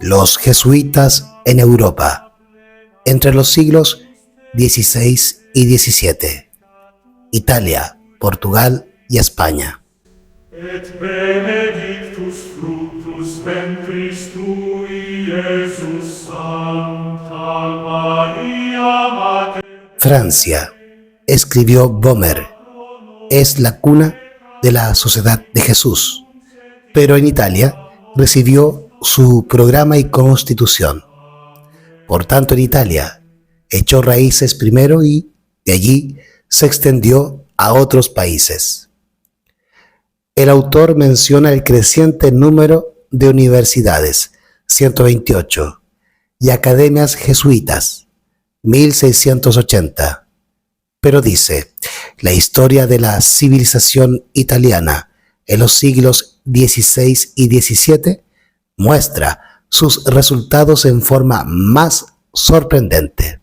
Los jesuitas en Europa, entre los siglos XVI y XVII, Italia, Portugal y España. Et benedictus fructus ventris tui, Iesus, Sancta Maria Mater. Francia, escribió Bomer, es la cuna de la Sociedad de Jesús, pero en Italia recibió su programa y constitución. Por tanto, en Italia echó raíces primero y de allí se extendió a otros países. El autor menciona el creciente número de universidades, 128, y academias jesuitas, 1680. Pero dice, la historia de la civilización italiana en los siglos XVI y XVII muestra sus resultados en forma más sorprendente.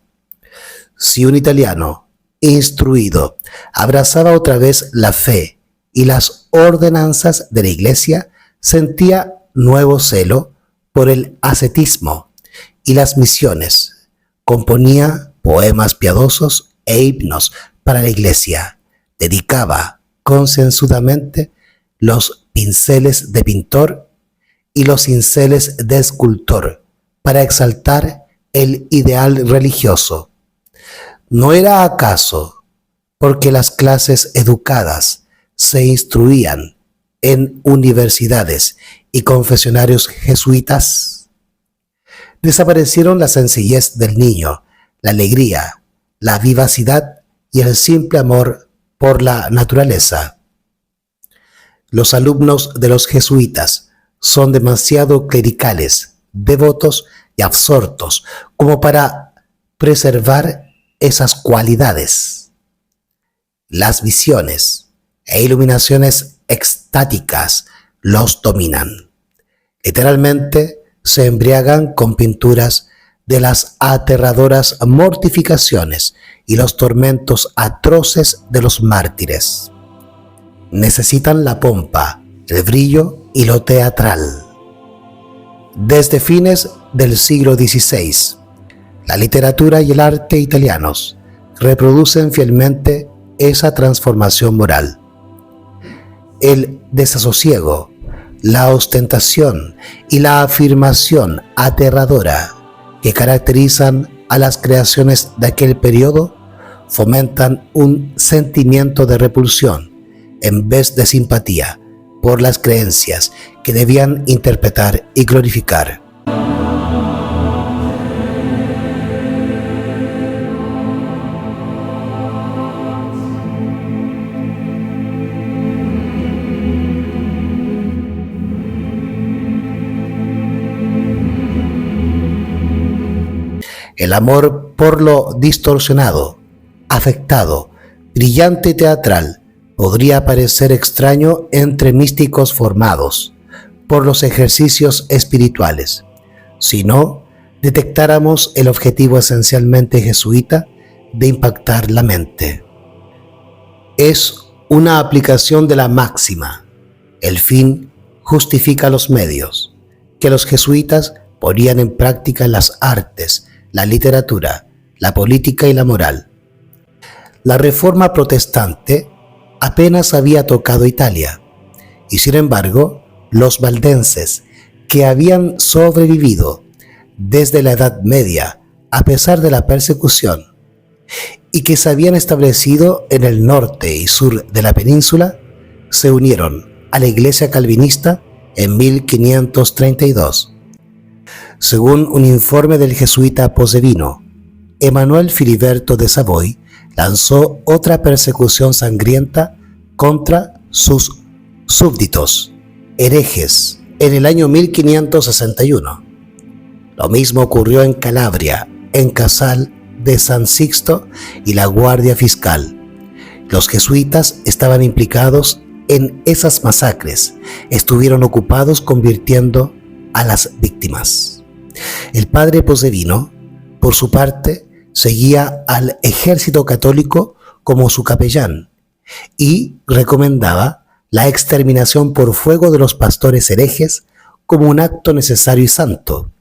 Si un italiano instruido abrazaba otra vez la fe y las ordenanzas de la Iglesia, sentía nuevo celo por el ascetismo y las misiones, componía poemas piadosos e himnos para la Iglesia, dedicaba concienzudamente los pinceles de pintor y los cinceles de escultor para exaltar el ideal religioso. ¿No era acaso porque las clases educadas se instruían en universidades y confesionarios jesuitas? Desaparecieron la sencillez del niño, la alegría, la vivacidad y el simple amor por la naturaleza. Los alumnos de los jesuitas son demasiado clericales, devotos y absortos como para preservar esas cualidades. Las visiones e iluminaciones extáticas los dominan. Literalmente se embriagan con pinturas de las aterradoras mortificaciones y los tormentos atroces de los mártires. Necesitan la pompa, el brillo y lo teatral. Desde fines del siglo XVI, la literatura y el arte italianos reproducen fielmente esa transformación moral. El desasosiego, la ostentación y la afirmación aterradora que caracterizan a las creaciones de aquel periodo fomentan un sentimiento de repulsión en vez de simpatía por las creencias que debían interpretar y glorificar. El amor por lo distorsionado, afectado, brillante y teatral podría parecer extraño entre místicos formados por los ejercicios espirituales, si no detectáramos el objetivo esencialmente jesuita de impactar la mente. Es una aplicación de la máxima, el fin justifica los medios, que los jesuitas ponían en práctica en las artes, la literatura, la política y la moral. La reforma protestante apenas había tocado Italia, y sin embargo, los valdenses, que habían sobrevivido desde la Edad Media a pesar de la persecución, y que se habían establecido en el norte y sur de la península, se unieron a la Iglesia calvinista en 1532. Según un informe del jesuita Posevino, Emanuel Filiberto de Savoy lanzó otra persecución sangrienta contra sus súbditos, herejes, en el año 1561. Lo mismo ocurrió en Calabria, en Casal de San Sixto y la Guardia Fiscal. Los jesuitas estaban implicados en esas masacres, estuvieron ocupados convirtiendo a las víctimas. El padre Posevino, por su parte, seguía al ejército católico como su capellán y recomendaba la exterminación por fuego de los pastores herejes como un acto necesario y santo.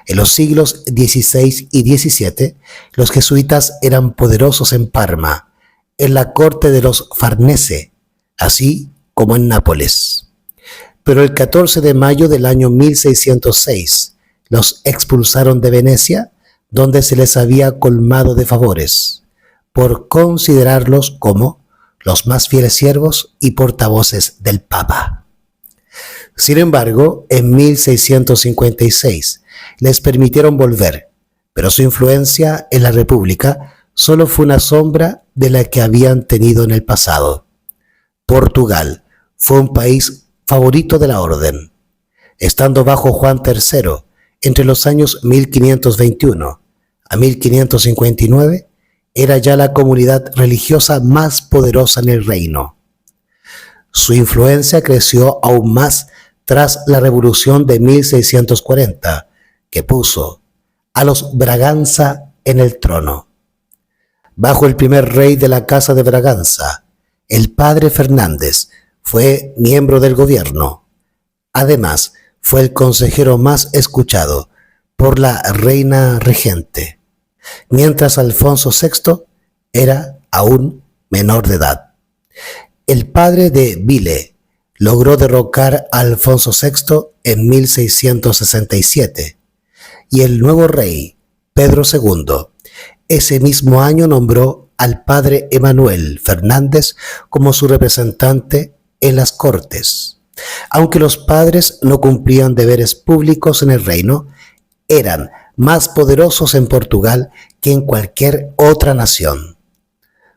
En los siglos XVI y XVII, los jesuitas eran poderosos en Parma, en la corte de los Farnese, así como en Nápoles. Pero el 14 de mayo del año 1606, los expulsaron de Venecia, donde se les había colmado de favores, por considerarlos como los más fieles siervos y portavoces del Papa. Sin embargo, en 1656 les permitieron volver, pero su influencia en la República solo fue una sombra de la que habían tenido en el pasado. Portugal fue un país favorito de la orden. Estando bajo Juan III, entre los años 1521 a 1559, era ya la comunidad religiosa más poderosa en el reino. Su influencia creció aún más tras la Revolución de 1640, que puso a los Braganza en el trono. Bajo el primer rey de la Casa de Braganza, el padre Fernández fue miembro del gobierno. Además, fue el consejero más escuchado por la reina regente, mientras Alfonso VI era aún menor de edad. El padre de Vile logró derrocar a Alfonso VI en 1667 y el nuevo rey, Pedro II, ese mismo año nombró al padre Emanuel Fernández como su representante en las Cortes. Aunque los padres no cumplían deberes públicos en el reino, eran más poderosos en Portugal que en cualquier otra nación.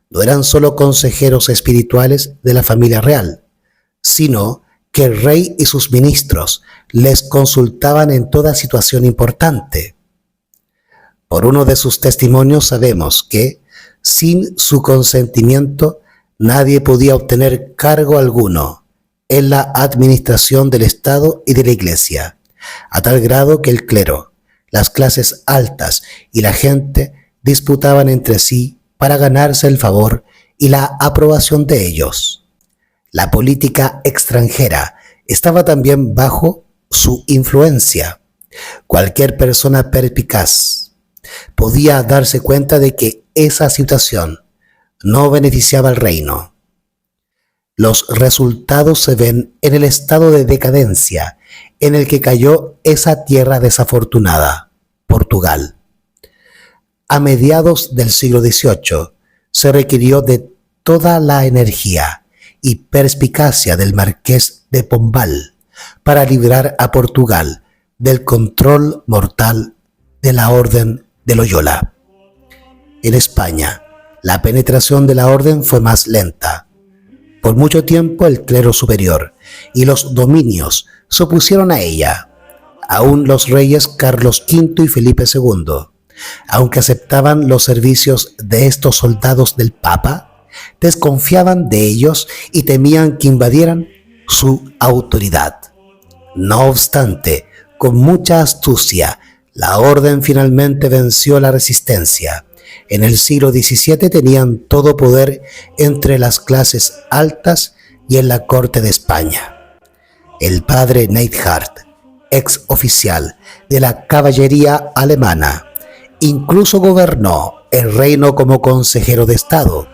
No eran solo consejeros espirituales de la familia real, sino que el rey y sus ministros les consultaban en toda situación importante. Por uno de sus testimonios sabemos que, sin su consentimiento, nadie podía obtener cargo alguno en la administración del Estado y de la Iglesia, a tal grado que el clero, las clases altas y la gente disputaban entre sí para ganarse el favor y la aprobación de ellos. La política extranjera estaba también bajo su influencia. Cualquier persona perspicaz podía darse cuenta de que esa situación no beneficiaba al reino. Los resultados se ven en el estado de decadencia en el que cayó esa tierra desafortunada, Portugal. A mediados del siglo XVIII se requirió de toda la energía y perspicacia del marqués de Pombal para librar a Portugal del control mortal de la Orden de Loyola. En España, la penetración de la orden fue más lenta. Por mucho tiempo el clero superior y los dominios se opusieron a ella. Aún los reyes Carlos V y Felipe II, aunque aceptaban los servicios de estos soldados del Papa, desconfiaban de ellos y temían que invadieran su autoridad. No obstante, con mucha astucia, la orden finalmente venció la resistencia. En el siglo XVII tenían todo poder entre las clases altas y en la corte de España. El padre Neidhardt, ex oficial de la caballería alemana, incluso gobernó el reino como consejero de Estado,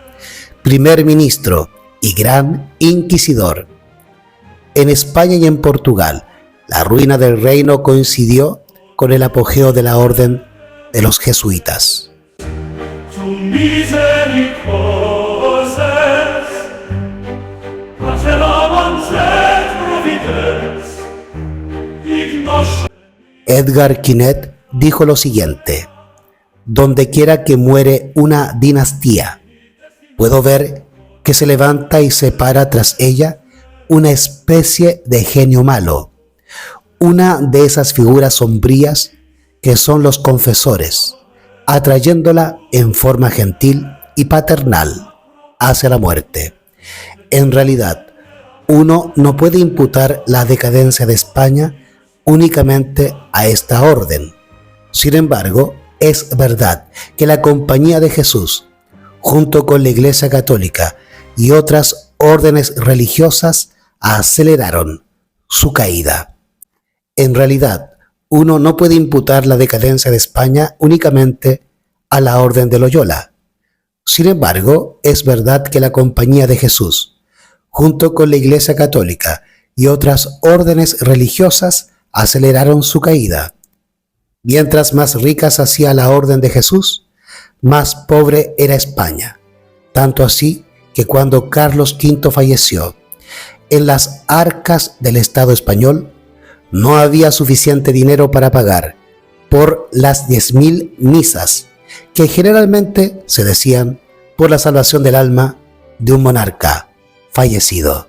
primer ministro y gran inquisidor. En España y en Portugal, la ruina del reino coincidió con el apogeo de la orden de los jesuitas. Edgar Quinet dijo lo siguiente: donde quiera que muere una dinastía, puedo ver que se levanta y se para tras ella una especie de genio malo, una de esas figuras sombrías que son los confesores, atrayéndola en forma gentil y paternal hacia la muerte. En realidad, uno no puede imputar la decadencia de España únicamente a esta orden. Sin embargo, es verdad que la Compañía de Jesús, junto con la Iglesia Católica y otras órdenes religiosas, aceleraron su caída. En realidad, uno no puede imputar la decadencia de España únicamente a la Orden de Loyola. Sin embargo, es verdad que la Compañía de Jesús, junto con la Iglesia Católica y otras órdenes religiosas, aceleraron su caída. Mientras más rica se hacía la Orden de Jesús, más pobre era España. Tanto así que cuando Carlos V falleció, en las arcas del Estado español no había suficiente dinero para pagar por las 10.000 misas que generalmente se decían por la salvación del alma de un monarca fallecido.